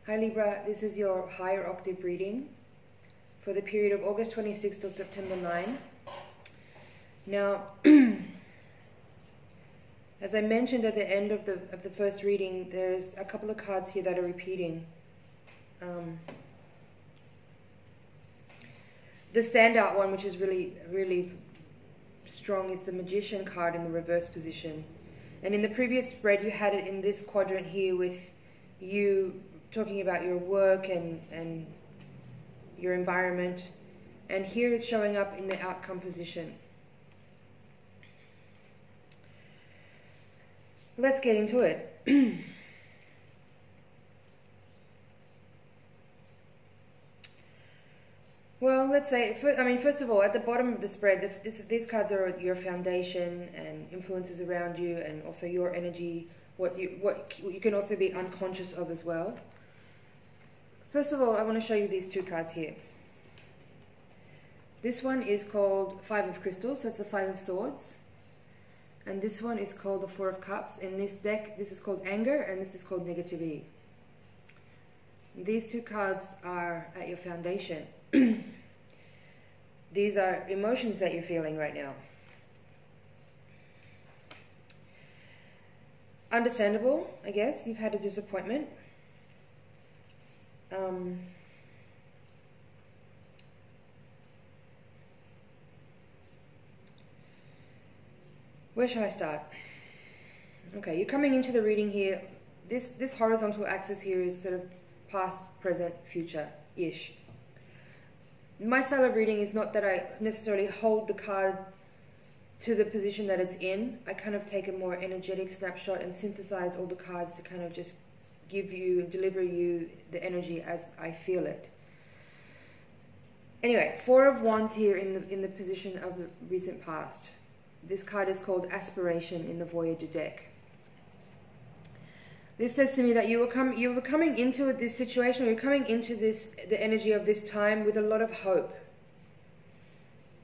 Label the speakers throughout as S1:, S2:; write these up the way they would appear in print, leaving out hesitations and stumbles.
S1: Hi Libra, this is your higher octave reading for the period of August 26 till September 9. Now, as I mentioned at the end of the first reading, there's a couple of cards here that are repeating. The standout one, which is really strong, is the Magician card in the reverse position. And in the previous spread, you had it in this quadrant here with you talking about your work and your environment. And here it's showing up in the outcome position. Let's get into it. Well, let's say, first of all, at the bottom of the spread, these cards are your foundation and influences around you, and also your energy, what you can also be unconscious of as well. First of all, I want to show you these two cards here. This one is called Five of Crystals, so it's the Five of Swords. And this one is called the Four of Cups. In this deck, this is called Anger, and this is called Negativity. These two cards are at your foundation. These are emotions that you're feeling right now. Understandable, I guess. You've had a disappointment. Where should I start? Okay, you're coming into the reading here. This horizontal axis here is sort of past, present, future-ish. My style of reading is not that I necessarily hold the card to the position that it's in. I kind of take a more energetic snapshot and synthesize all the cards to kind of just deliver you the energy as I feel it. Anyway, Four of Wands here in the position of the recent past. This card is called Aspiration in the Voyager deck. This says to me that you were coming into this situation, you're coming into the energy of this time with a lot of hope.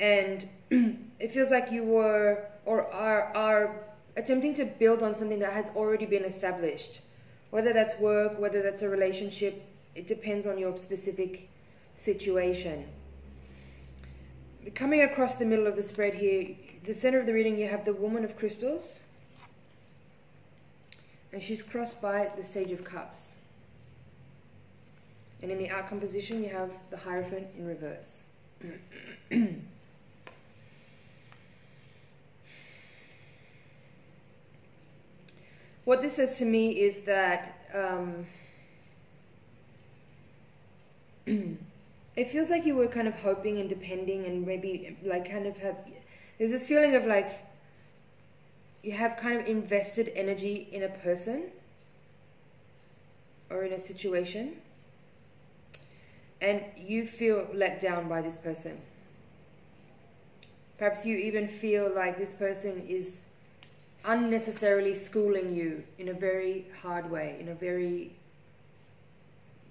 S1: And it feels like you were or are attempting to build on something that has already been established. Whether that's work, whether that's a relationship, it depends on your specific situation. Coming across the middle of the spread here, the center of the reading, you have the Woman of Crystals. And she's crossed by the Sage of Cups. And in the outcome position, you have the Hierophant in reverse. What this says to me is that it feels like you were kind of hoping and depending and maybe like kind of there's this feeling of like you have kind of invested energy in a person or in a situation, and you feel let down by this person. Perhaps you even feel like this person is unnecessarily schooling you in a very hard way, in a very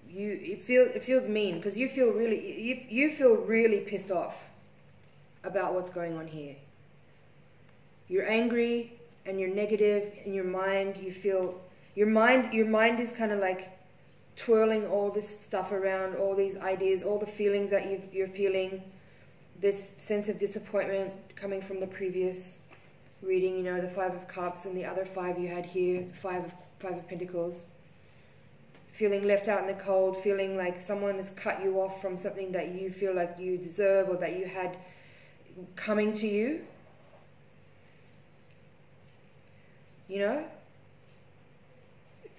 S1: it feels mean, because you feel really pissed off about what's going on here. You're angry and you're negative in your mind. You feel your mind is kind of like twirling all this stuff around, all these ideas, all the feelings that you're feeling. This sense of disappointment coming from the previous reading, you know, the Five of Cups, and the other five you had here, Five of Pentacles. Feeling left out in the cold, feeling like someone has cut you off from something that you feel like you deserve or that you had coming to you. You know,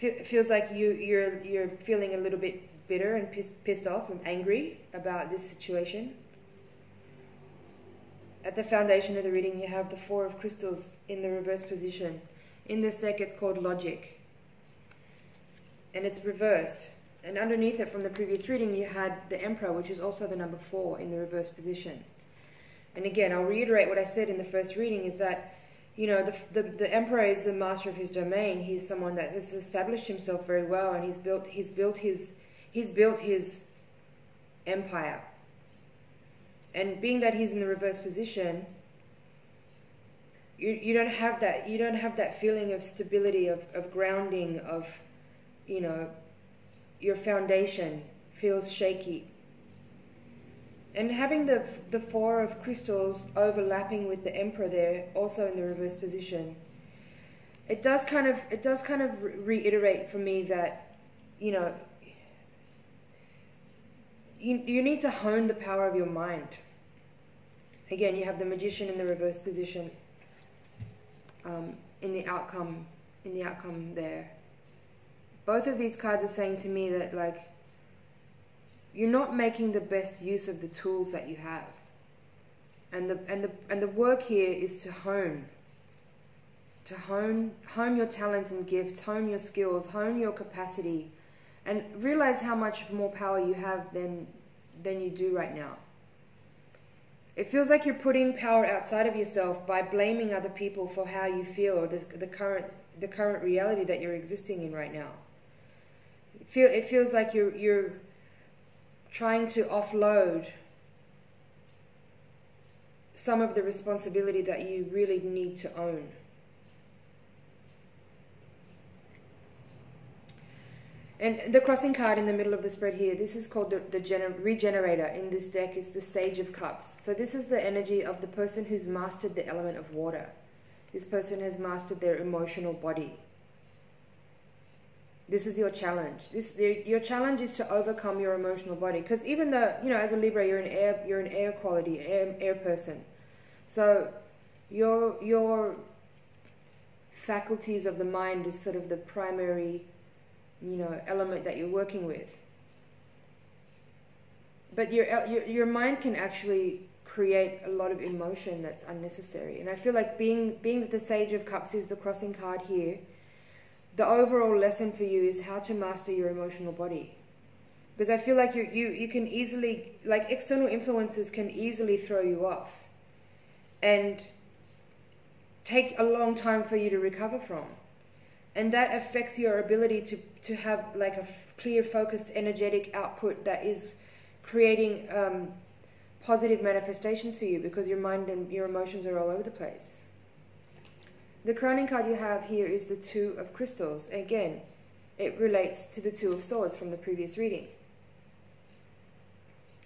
S1: it feels like you're feeling a little bit bitter and pissed off and angry about this situation. At the foundation of the reading, you have the Four of Crystals in the reverse position. In this deck, it's called Logic, and it's reversed. And underneath it, from the previous reading, you had the Emperor, which is also the number 4 in the reverse position. And again, I'll reiterate what I said in the first reading, is that, you know, the Emperor is the master of his domain. He's someone that has established himself very well, and he's built his empire. And being that he's in the reverse position, you don't have that feeling of stability, of grounding, of, you know, your foundation feels shaky. And having the Four of Crystals overlapping with the Emperor there, also in the reverse position, it does kind of reiterate for me that, you know, you need to hone the power of your mind. Again, you have the Magician in the reverse position in the outcome there. Both of these cards are saying to me that, like, you're not making the best use of the tools that you have. And the work here is to hone your talents and gifts, hone your skills, hone your capacity, and realize how much more power you have than you do right now. It feels like you're putting power outside of yourself by blaming other people for how you feel, or the current reality that you're existing in right now. It feels like you're trying to offload some of the responsibility that you really need to own. And the crossing card in the middle of the spread here, this is called the Regenerator. In this deck, it's the Sage of Cups. So this is the energy of the person who's mastered the element of water. This person has mastered their emotional body. This is your challenge. Your challenge is to overcome your emotional body. Because even though, you know, as a Libra, you're an air quality, air person. So your faculties of the mind is sort of the primary, you know, element that you're working with. But your mind can actually create a lot of emotion that's unnecessary. And I feel like being that the Sage of Cups is the crossing card here, the overall lesson for you is how to master your emotional body. Because I feel like you can easily, like, external influences can easily throw you off and take a long time for you to recover from. And that affects your ability to have like a clear, focused, energetic output that is creating positive manifestations for you, because your mind and your emotions are all over the place. The crowning card you have here is the Two of Crystals. Again, it relates to the Two of Swords from the previous reading.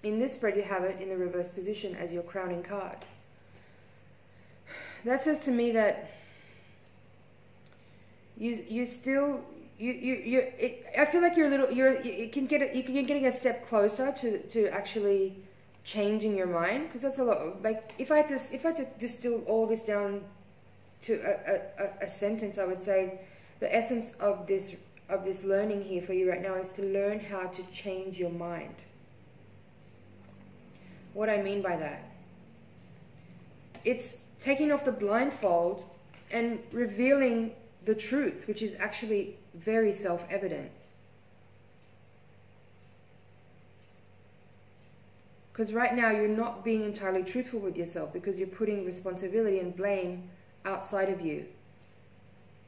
S1: In this spread, you have it in the reverse position as your crowning card. That says to me that I feel like you're getting a step closer to actually changing your mind, because that's a lot. Like, if I had to distill all this down to a sentence, I would say the essence of this learning here for you right now is to learn how to change your mind. What I mean by that, it's taking off the blindfold and revealing the truth, which is actually very self-evident. Because right now you're not being entirely truthful with yourself, because you're putting responsibility and blame outside of you.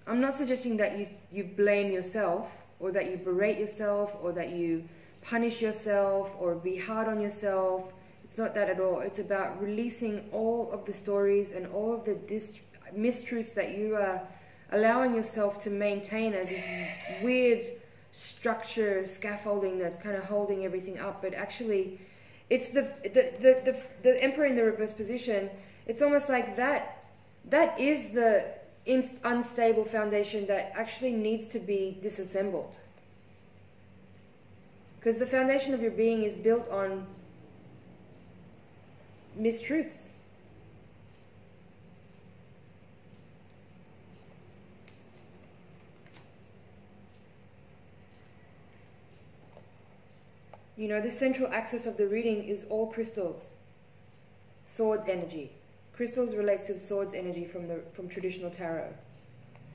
S1: I'm not suggesting that you blame yourself, or that you berate yourself, or that you punish yourself, or be hard on yourself. It's not that at all. It's about releasing all of the stories and all of the mistruths that you are allowing yourself to maintain as this weird structure, scaffolding that's kind of holding everything up. But actually, it's the Emperor in the reverse position. It's almost like that is the unstable foundation that actually needs to be disassembled. Because the foundation of your being is built on mistruths. You know, the central axis of the reading is all crystals. Swords energy. Crystals relates to the swords energy from traditional tarot.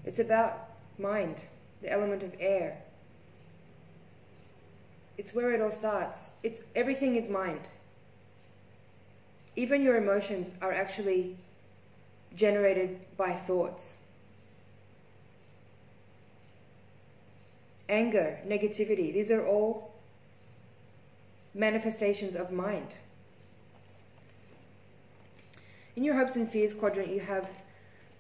S1: It's about mind, the element of air. It's where it all starts. Everything is mind. Even your emotions are actually generated by thoughts. Anger, negativity, these are all manifestations of mind. In your hopes and fears quadrant, you have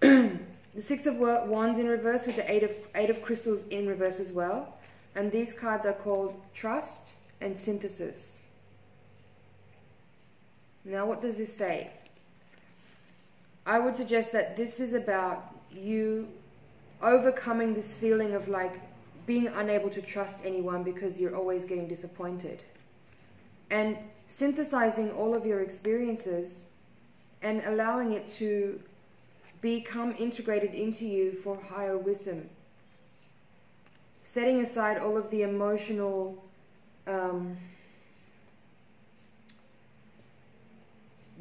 S1: the Six of Wands in reverse with the Eight of Crystals in reverse as well. And these cards are called Trust and Synthesis. Now, what does this say? I would suggest that this is about you overcoming this feeling of like being unable to trust anyone because you're always getting disappointed. And synthesizing all of your experiences and allowing it to become integrated into you for higher wisdom. Setting aside all of the emotional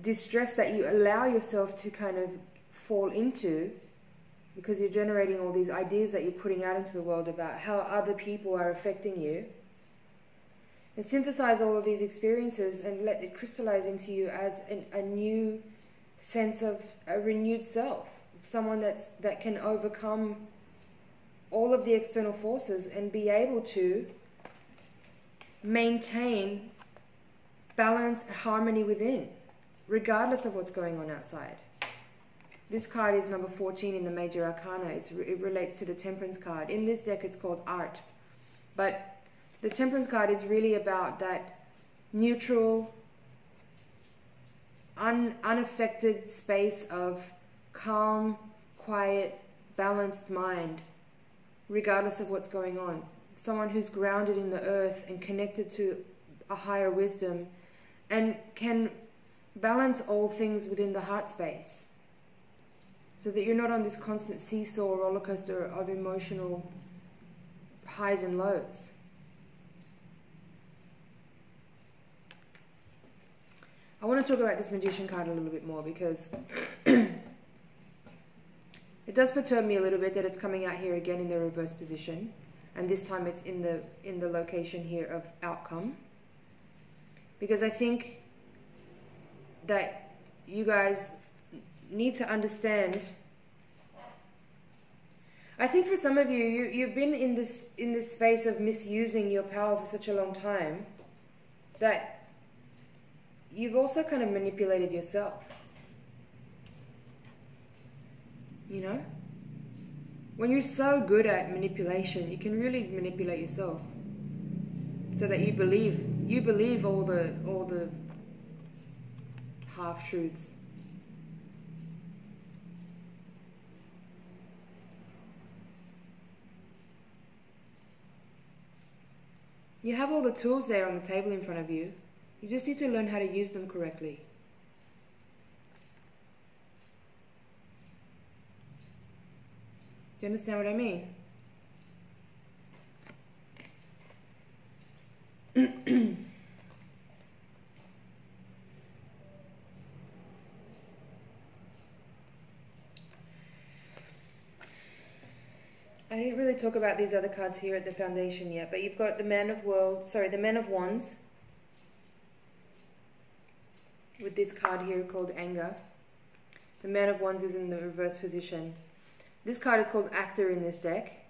S1: distress that you allow yourself to kind of fall into, because you're generating all these ideas that you're putting out into the world about how other people are affecting you. And synthesize all of these experiences and let it crystallize into you as a new sense of a renewed self, someone that can overcome all of the external forces and be able to maintain balance, harmony within, regardless of what's going on outside. This card is number 14 in the Major Arcana. It relates to the Temperance card. In this deck, it's called Art. But the Temperance card is really about that neutral, unaffected space of calm, quiet, balanced mind, regardless of what's going on. Someone who's grounded in the earth and connected to a higher wisdom and can balance all things within the heart space, so that you're not on this constant seesaw roller coaster of emotional highs and lows. I want to talk about this Magician card a little bit more because it does perturb me a little bit that it's coming out here again in the reverse position, and this time it's in the location here of outcome, because I think that you guys need to understand. I think for some of you, you've been in this space of misusing your power for such a long time that you've also kind of manipulated yourself. You know? When you're so good at manipulation, you can really manipulate yourself so that you believe all the half-truths. You have all the tools there on the table in front of you. You just need to learn how to use them correctly. Do you understand what I mean? I didn't really talk about these other cards here at the foundation yet, but you've got the Man of Wands, with this card here called Anger. The Man of Wands is in the reverse position. This card is called Actor in this deck.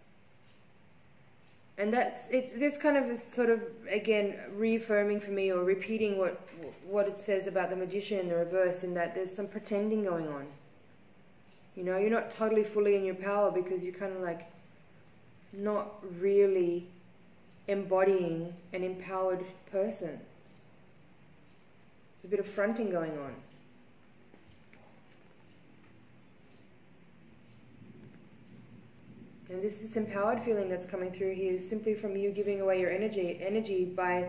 S1: And this kind of is sort of, again, reaffirming for me or repeating what it says about the Magician in the reverse, in that there's some pretending going on. You know, you're not totally fully in your power because you're kind of like not really embodying an empowered person. There's a bit of fronting going on. And this empowered feeling that's coming through here is simply from you giving away your energy by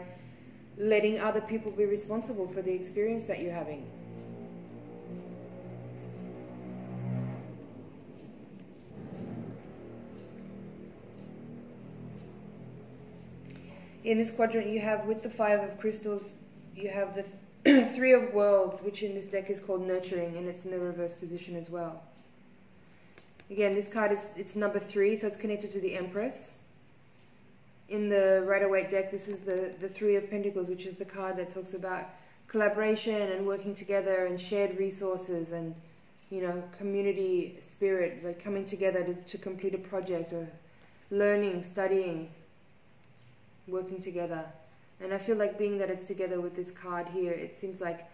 S1: letting other people be responsible for the experience that you're having. In this quadrant you have, with the Five of Crystals, you have the Three of Worlds, which in this deck is called Nurturing, and it's in the reverse position as well. Again, this card it's number 3, so it's connected to the Empress. In the Rider-Waite deck, this is the Three of Pentacles, which is the card that talks about collaboration and working together and shared resources and, you know, community spirit, like coming together to complete a project, or learning, studying, working together. And I feel like, being that it's together with this card here, it seems like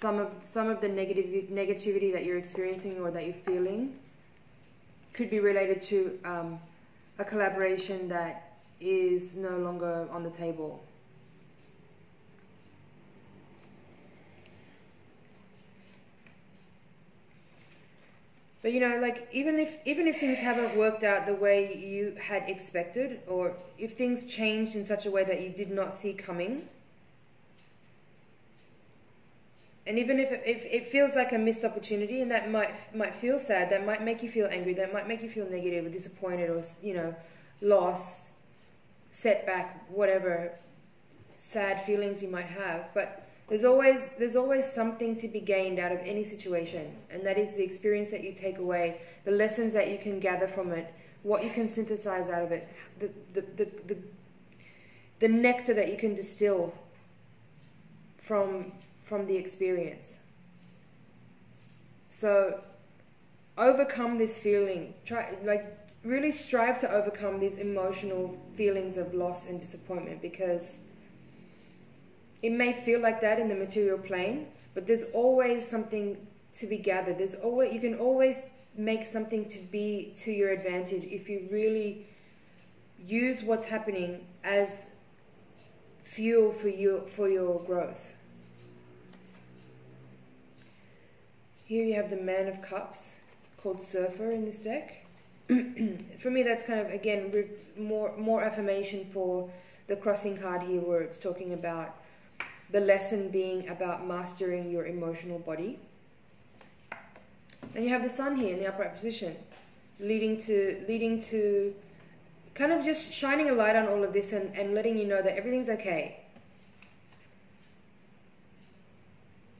S1: some of the negativity that you're experiencing or that you're feeling could be related to a collaboration that is no longer on the table. But you know, like even if things haven't worked out the way you had expected, or if things changed in such a way that you did not see coming, and even if it feels like a missed opportunity, and that might feel sad, that might make you feel angry, that might make you feel negative or disappointed, or you know, loss, setback, whatever sad feelings you might have, but there's always something to be gained out of any situation, and that is the experience that you take away, the lessons that you can gather from it, what you can synthesize out of it, the nectar that you can distill from the experience. So overcome this feeling. Really strive to overcome these emotional feelings of loss and disappointment, because it may feel like that in the material plane, but there's always something to be gathered. You can always make something to be to your advantage if you really use what's happening as fuel for your growth. Here you have the Man of Cups, called Surfer in this deck. For me, that's kind of, again, more affirmation for the crossing card here, where it's talking about the lesson being about mastering your emotional body. And you have the Sun here in the upright position, leading to kind of just shining a light on all of this and letting you know that everything's okay.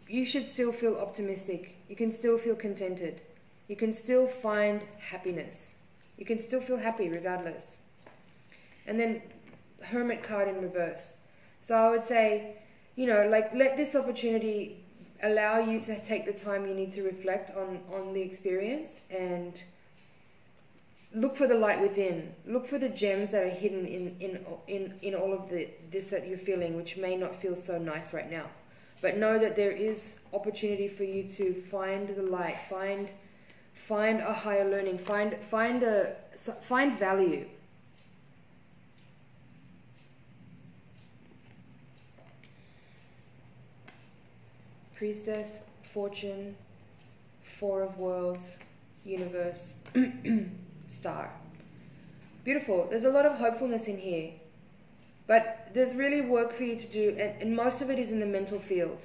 S1: You should still feel optimistic. You can still feel contented. You can still find happiness. You can still feel happy regardless. And then Hermit card in reverse. So I would say, you know, like, let this opportunity allow you to take the time you need to reflect on the experience and look for the light within. Look for the gems that are hidden in all of this that you're feeling, which may not feel so nice right now. But know that there is opportunity for you to find the light, find a higher learning, find value. Priestess, Fortune, Four of Worlds, Universe, Star. Beautiful. There's a lot of hopefulness in here. But there's really work for you to do, and most of it is in the mental field.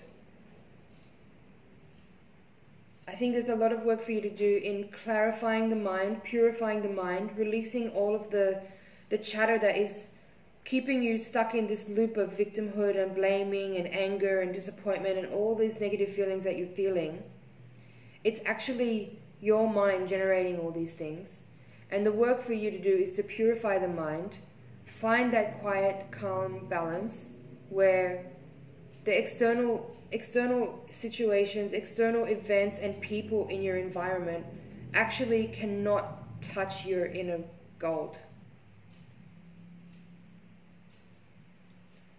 S1: I think there's a lot of work for you to do in clarifying the mind, purifying the mind, releasing all of the chatter that is keeping you stuck in this loop of victimhood and blaming and anger and disappointment and all these negative feelings that you're feeling. It's actually your mind generating all these things. And the work for you to do is to purify the mind, find that quiet, calm balance where the external situations, external events and people in your environment actually cannot touch your inner gold.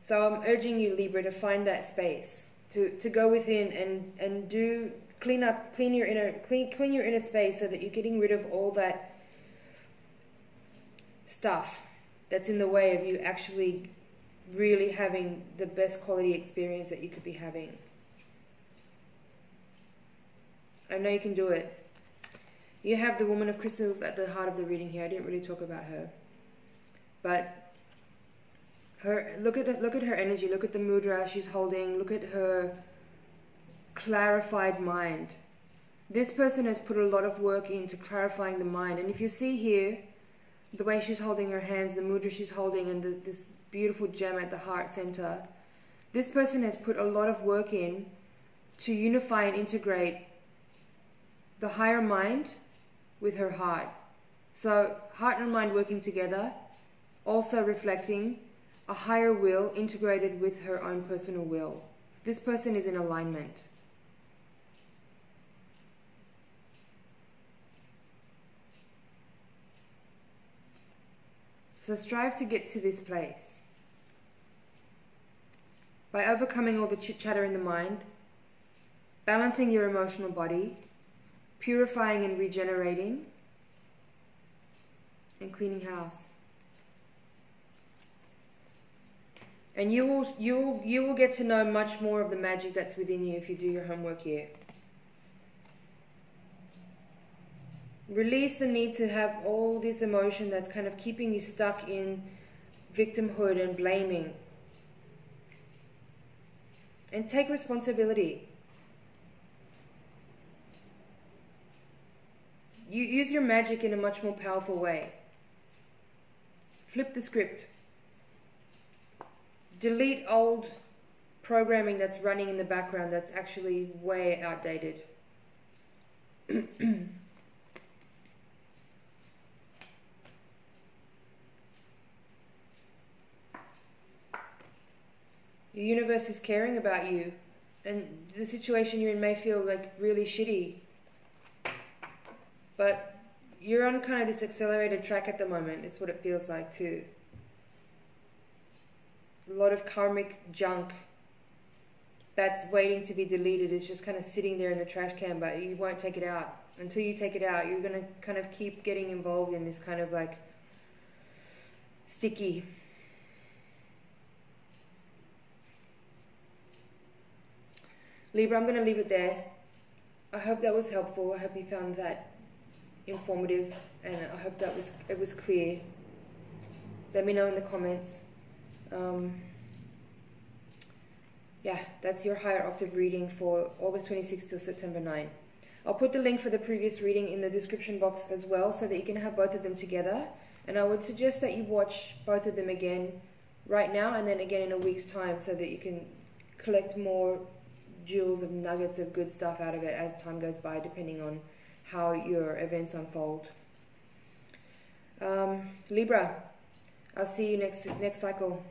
S1: So I'm urging you, Libra, to find that space, to go within and clean your inner space, so that you're getting rid of all that stuff that's in the way of you actually really having the best quality experience that you could be having. I know you can do it. You have the Woman of Crystals at the heart of the reading here. I didn't really talk about her, but look at her energy. Look at the mudra she's holding. Look at her clarified mind. This person has put a lot of work into clarifying the mind. And if you see here, the way she's holding her hands, the mudra she's holding, and this beautiful gem at the heart center, this person has put a lot of work in to unify and integrate the higher mind with her heart. So heart and mind working together, also reflecting a higher will integrated with her own personal will. This person is in alignment. So strive to get to this place. By overcoming all the chit-chatter in the mind, balancing your emotional body, purifying and regenerating, and cleaning house. And you will get to know much more of the magic that's within you if you do your homework here. Release the need to have all this emotion that's kind of keeping you stuck in victimhood and blaming. And take responsibility. You use your magic in a much more powerful way. Flip the script. Delete old programming that's running in the background that's actually way outdated. The universe is caring about you, and the situation you're in may feel like really shitty, but you're on kind of this accelerated track at the moment. It's what it feels like too. A lot of karmic junk that's waiting to be deleted is just kind of sitting there in the trash can, but you won't take it out. Until you take it out, you're going to kind of keep getting involved in this kind of like sticky. Libra, I'm going to leave it there. I hope that was helpful. I hope you found that informative, and I hope that it was clear. Let me know in the comments. Yeah, that's your higher octave reading for August 26th till September 9. I'll put the link for the previous reading in the description box as well, so that you can have both of them together. And I would suggest that you watch both of them again right now and then again in a week's time, so that you can collect more jewels of nuggets of good stuff out of it as time goes by, depending on how your events unfold. Libra, I'll see you next cycle.